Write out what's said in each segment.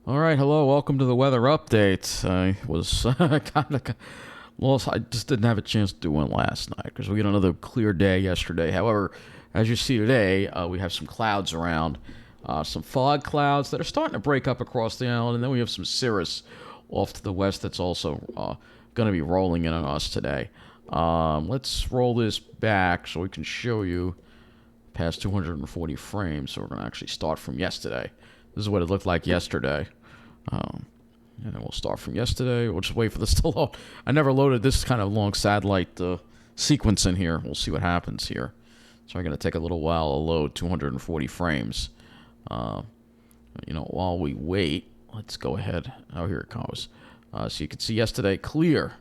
All right, hello, welcome to the weather update. I was kind of lost. I just didn't have a chance to do one last night because we had another clear day yesterday. However, as you see today, we have some clouds around, some fog clouds that are starting to break up across the island, and then we have some cirrus off to the west that's also going to be rolling in on us today. Let's roll this back so we can show you past 240 frames. So we're going to actually start from yesterday. This is what it looked like yesterday. And then we'll start from yesterday. We'll just wait for this to load. I never loaded this kind of long satellite sequence in here. We'll see what happens here. So I'm going to take a little while to load 240 frames. While we wait, let's go ahead. Oh, here it goes. So you can see yesterday, clear.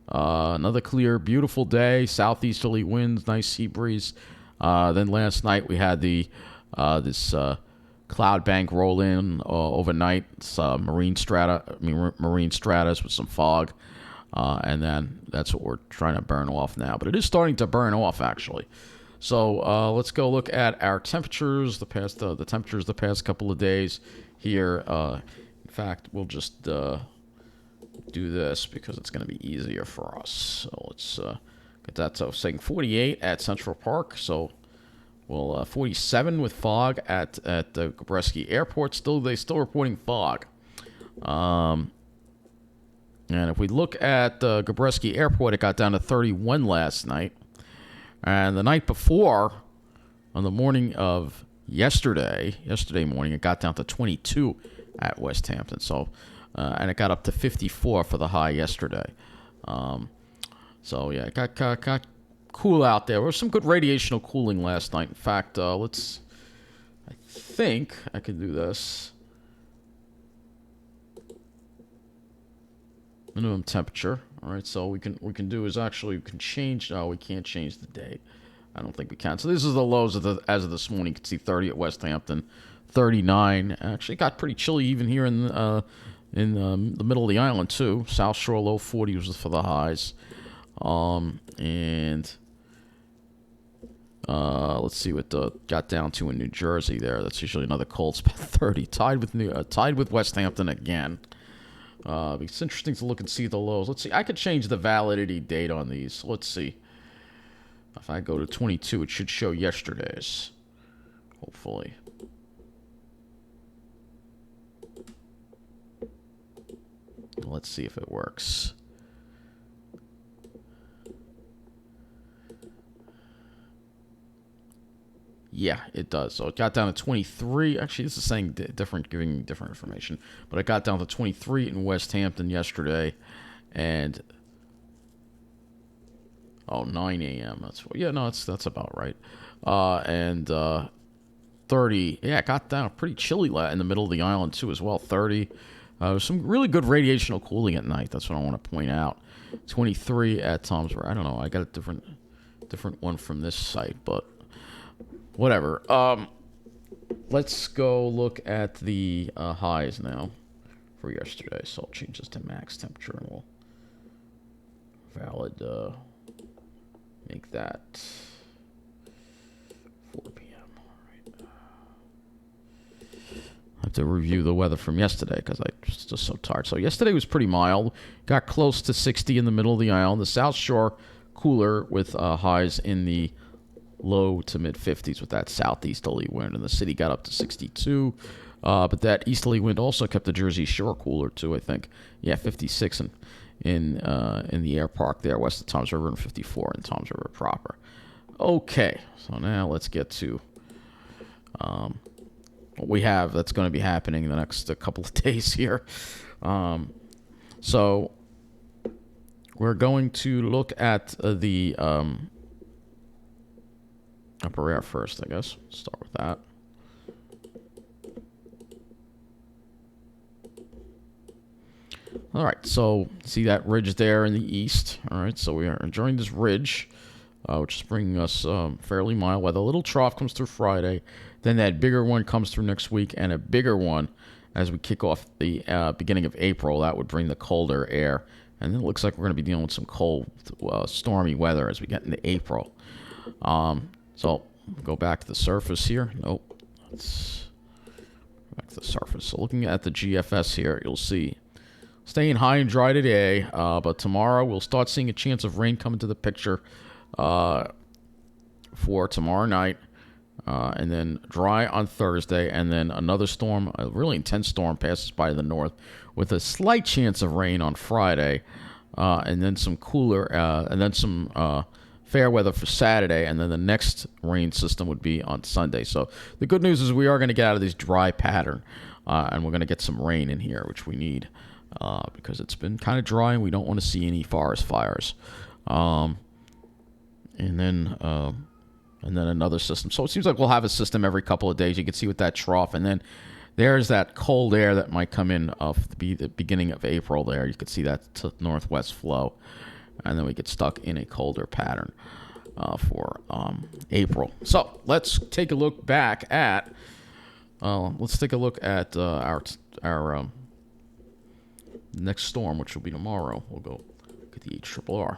Another clear, beautiful day. Southeasterly winds, nice sea breeze. Then last night we had this cloud bank roll in overnight. It's marine stratus with some fog, and then that's what we're trying to burn off now. But it is starting to burn off actually. So let's go look at our temperatures. The temperatures the past couple of days here. In fact, we'll just do this because it's going to be easier for us. So let's get that. So saying 48 at Central Park. So. Well, 47 with fog at the Gabreski Airport. They still reporting fog. And if we look at the Gabreski Airport, it got down to 31 last night. And the night before, on the morning of yesterday morning, it got down to 22 at West Hampton. So, and it got up to 54 for the high yesterday. So yeah, it got cool out there. There was some good radiational cooling last night. In fact, I think I can do this. Minimum temperature. All right, so we can do is actually we can change. No, we can't change the date. I don't think we can. So this is the lows as of this morning. You can see 30 at West Hampton, 39. Actually, got pretty chilly even here in the middle of the island too. South Shore low 40s was for the highs. Let's see what got down to in New Jersey there. That's usually another cold spot. 30, tied with West Hampton again. It's interesting to look and see the lows. Let's see. I could change the validity date on these. Let's see. If I go to 22, it should show yesterday's. Hopefully. Let's see if it works. Yeah, it does. So it got down to 23. Actually, this is saying giving different information. But it got down to 23 in West Hampton yesterday. And 9 a.m. That's about right. And 30. Yeah, it got down pretty chilly in the middle of the island too as well. 30. Some really good radiational cooling at night. That's what I want to point out. 23 at Tom's. I don't know. I got a different one from this site, but. Whatever. Let's go look at the highs now for yesterday. So I'll change this to max temperature and we'll make that 4 p.m. All right. I have to review the weather from yesterday because I was just so tired. So yesterday was pretty mild. Got close to 60 in the middle of the island. The South Shore cooler with highs in the low to mid 50s with that southeasterly wind, and the city got up to 62. But that easterly wind also kept the Jersey Shore cooler too. I think, 56 in the air park there west of Toms River, and 54 in Toms River proper. Okay, so now let's get to what we have that's going to be happening in the next couple of days here. So we're going to look at the upper air first, I guess. Start with that. All right, so see that ridge there in the east. All right, so we are enjoying this ridge, which is bringing us fairly mild weather. A little trough comes through Friday. Then that bigger one comes through next week, and a bigger one as we kick off the beginning of April. That would bring the colder air. And then it looks like we're going to be dealing with some cold, stormy weather as we get into April. So go back to the surface here. Nope. Let's go back to the surface. So looking at the GFS here, you'll see staying high and dry today, but tomorrow we'll start seeing a chance of rain come into the picture for tomorrow night, and then dry on Thursday, and then another storm, a really intense storm, passes by the north with a slight chance of rain on Friday, and then some cooler, and then some fair weather for Saturday, and then the next rain system would be on Sunday. So the good news is we are going to get out of this dry pattern, and we're going to get some rain in here, which we need. Because it's been kind of dry and we don't want to see any forest fires. And then another system. So it seems like we'll have a system every couple of days. You can see with that trough. And then there's that cold air that might come in of the beginning of April there. You can see that northwest flow. And then we get stuck in a colder pattern for April. So let's take a look back at our next storm, which will be tomorrow. We'll go get the HRRR.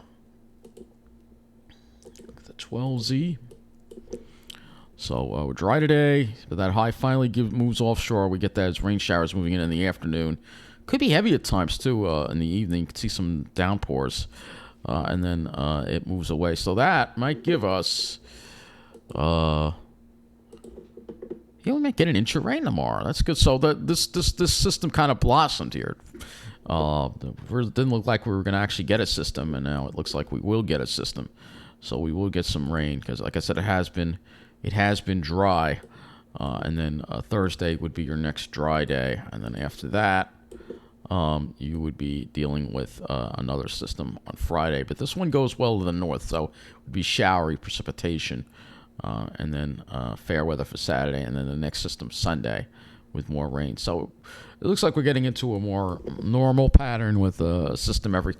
The 12Z. So we're dry today, but that high finally moves offshore. We get those rain showers moving in the afternoon. Could be heavy at times, too, in the evening. You can see some downpours, and then it moves away. So that might give us... we might get an inch of rain tomorrow. That's good. So this system kind of blossomed here. It didn't look like we were going to actually get a system, and now it looks like we will get a system. So we will get some rain because, like I said, it has been dry, and then Thursday would be your next dry day, and then after that, you would be dealing with another system on Friday. But this one goes well to the north, so it would be showery precipitation, and then fair weather for Saturday, and then the next system Sunday with more rain. So it looks like we're getting into a more normal pattern with a system every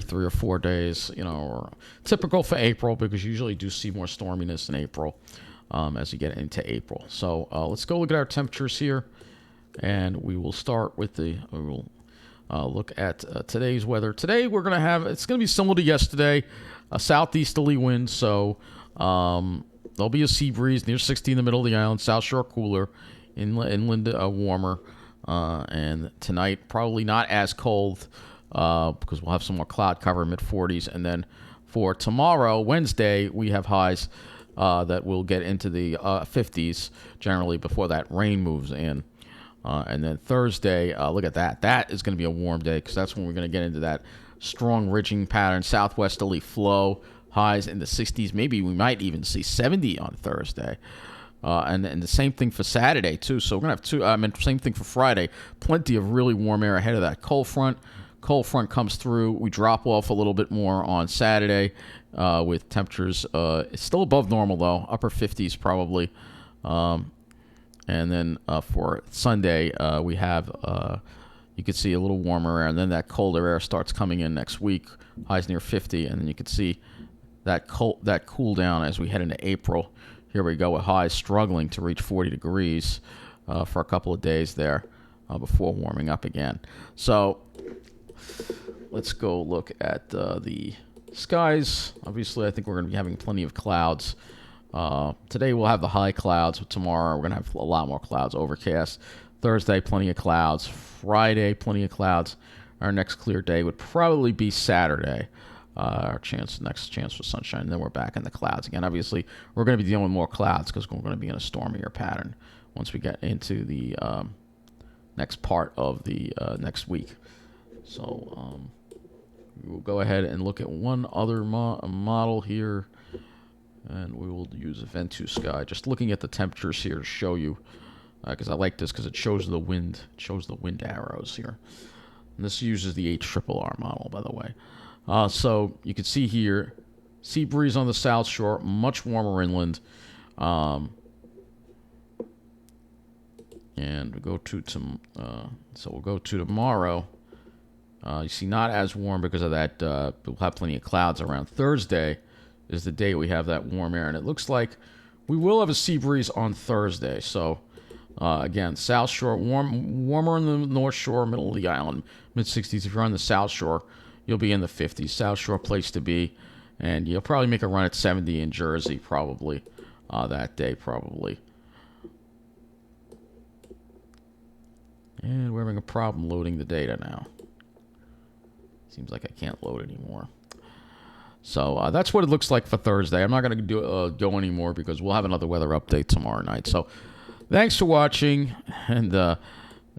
3 or 4 days, or typical for April, because you usually do see more storminess in April as you get into April. So let's go look at our temperatures here, and we will start with look at today's weather. Today it's going to be similar to yesterday, a southeasterly wind, so there'll be a sea breeze near 60 in the middle of the island, South Shore cooler, inland warmer. And tonight, probably not as cold because we'll have some more cloud cover, mid-40s. And then for tomorrow, Wednesday, we have highs that will get into the 50s generally before that rain moves in. And then Thursday, look at that. That is going to be a warm day because that's when we're going to get into that strong ridging pattern, southwesterly flow, highs in the 60s. Maybe we might even see 70 on Thursday. And the same thing for Saturday, too. So we're going to have same thing for Friday. Plenty of really warm air ahead of that cold front. Cold front comes through. We drop off a little bit more on Saturday with temperatures. It's still above normal, though. Upper 50s probably. And then for Sunday, we have, you can see a little warmer air. And then that colder air starts coming in next week. Highs near 50. And then you can see that cool down as we head into April. Here we go with highs struggling to reach 40 degrees for a couple of days there before warming up again. So let's go look at the skies. Obviously, I think we're going to be having plenty of clouds. Today we'll have the high clouds. But tomorrow we're going to have a lot more clouds, overcast. Thursday, plenty of clouds. Friday, plenty of clouds. Our next clear day would probably be Saturday. Our next chance for sunshine, and then we're back in the clouds again. Obviously, we're going to be dealing with more clouds because we're going to be in a stormier pattern once we get into the next part of the next week. So we'll go ahead and look at one other model here, and we will use Event 2 Sky. Just looking at the temperatures here to show you, because I like this because it shows the wind. It shows the wind arrows here. And this uses the HRRR model, by the way. So you can see here, sea breeze on the South Shore, much warmer inland. And we go to so we'll go to tomorrow. You see, not as warm because of that. We'll have plenty of clouds around. Thursday is the day we have that warm air, and it looks like we will have a sea breeze on Thursday. So again, South Shore warmer in the North Shore, middle of the island, mid 60s. If you're on the South Shore, you'll be in the 50s. South Shore place to be. And you'll probably make a run at 70 in Jersey probably that day probably. we're having a problem loading the data now. Seems like I can't load anymore. So that's what it looks like for Thursday. I'm not going to go anymore because we'll have another weather update tomorrow night. So thanks for watching, and I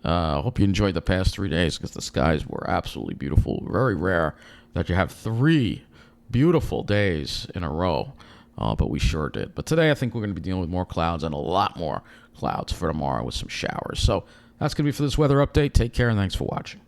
hope you enjoyed the past 3 days because the skies were absolutely beautiful. Very rare that you have 3 beautiful days in a row, but we sure did. But today I think we're going to be dealing with more clouds and a lot more clouds for tomorrow with some showers. So that's going to be for this weather update. Take care, and thanks for watching.